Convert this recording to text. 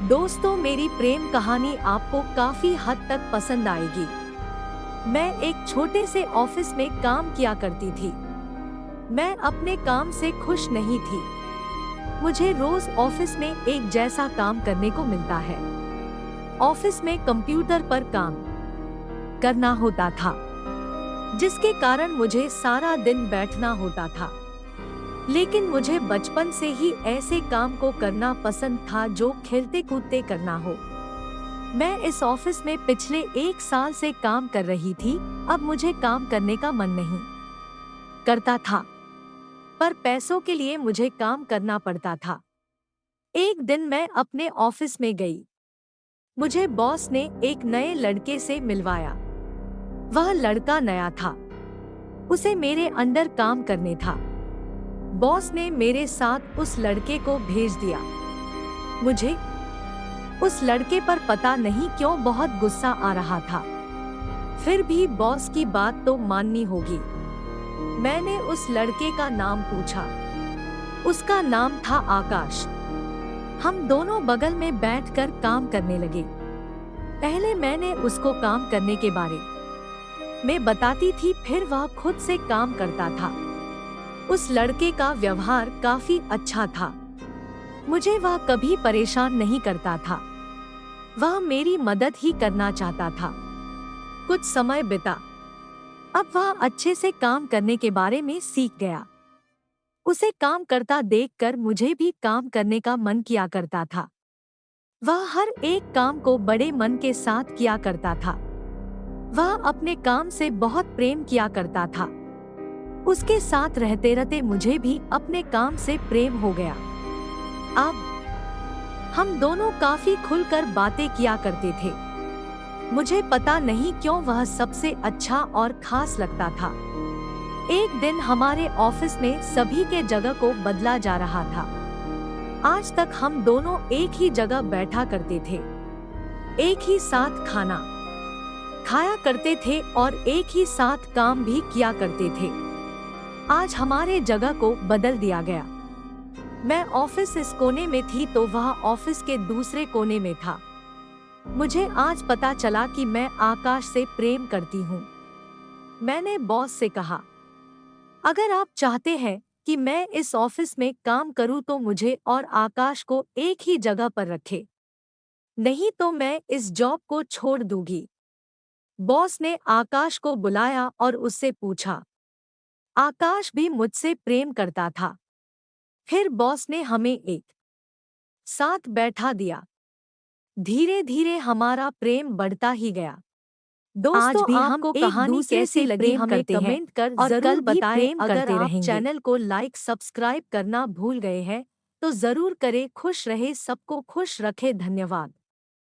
दोस्तों, मेरी प्रेम कहानी आपको काफी हद तक पसंद आएगी। मैं एक छोटे से ऑफिस में काम किया करती थी। मैं अपने काम से खुश नहीं थी। मुझे रोज ऑफिस में एक जैसा काम करने को मिलता है। ऑफिस में कंप्यूटर पर काम करना होता था, जिसके कारण मुझे सारा दिन बैठना होता था। लेकिन मुझे बचपन से ही ऐसे काम को करना पसंद था जो खेलते कूदते करना हो। मैं इस ऑफिस में पिछले 1 साल से काम कर रही थी। अब मुझे काम करने का मन नहीं करता था, पर पैसों के लिए मुझे काम करना पड़ता था। एक दिन मैं अपने ऑफिस में गई। मुझे बॉस ने एक नए लड़के से मिलवाया। वह लड़का नया था, उसे मेरे अंडर काम करने था। बॉस ने मेरे साथ उस लड़के को भेज दिया। मुझे उस लड़के पर पता नहीं क्यों बहुत गुस्सा आ रहा था। फिर भी बॉस की बात तो माननी होगी। मैंने उस लड़के का नाम पूछा। उसका नाम था आकाश। हम दोनों बगल में बैठकर काम करने लगे। पहले मैंने उसको काम करने के बारे में बताती थी, फिर वह खुद से काम करता था। उस लड़के का व्यवहार काफी अच्छा था। मुझे वह कभी परेशान नहीं करता था। वह मेरी मदद ही करना चाहता था। कुछ समय बीता। अब वह अच्छे से काम करने के बारे में सीख गया। उसे काम करता देखकर मुझे भी काम करने का मन किया करता था। वह हर एक काम को बड़े मन के साथ किया करता था। वह अपने काम से बहुत प्रेम किया करता था। उसके साथ रहते रहते मुझे भी अपने काम से प्रेम हो गया। अब हम दोनों काफी खुलकर बातें किया करते थे। मुझे पता नहीं क्यों वह सबसे अच्छा और खास लगता था। एक दिन हमारे ऑफिस में सभी के जगह को बदला जा रहा था। आज तक हम दोनों एक ही जगह बैठा करते थे, एक ही साथ खाना खाया करते थे और एक ही साथ काम भी किया करते थे। आज हमारे जगह को बदल दिया गया। मैं ऑफिस इस कोने में थी तो वह ऑफिस के दूसरे कोने में था। मुझे आज पता चला कि मैं आकाश से प्रेम करती हूँ। मैंने बॉस से कहा, अगर आप चाहते हैं कि मैं इस ऑफिस में काम करूँ तो मुझे और आकाश को एक ही जगह पर रखें, नहीं तो मैं इस जॉब को छोड़ दूंगी। बॉस ने आकाश को बुलाया और उससे पूछा। आकाश भी मुझसे प्रेम करता था। फिर बॉस ने हमें एक साथ बैठा दिया। धीरे धीरे हमारा प्रेम बढ़ता ही गया। आज दोस्तों, भी हम आपको एक कहानी दूसरे कैसी से लगी प्रेम हमें करते हैं कमेंट कर और जरूर कल भी बताएं। प्रेम अगर करते आप रहेंगे। चैनल को लाइक सब्सक्राइब करना भूल गए हैं तो जरूर करें। खुश रहे, सबको खुश रखे। धन्यवाद।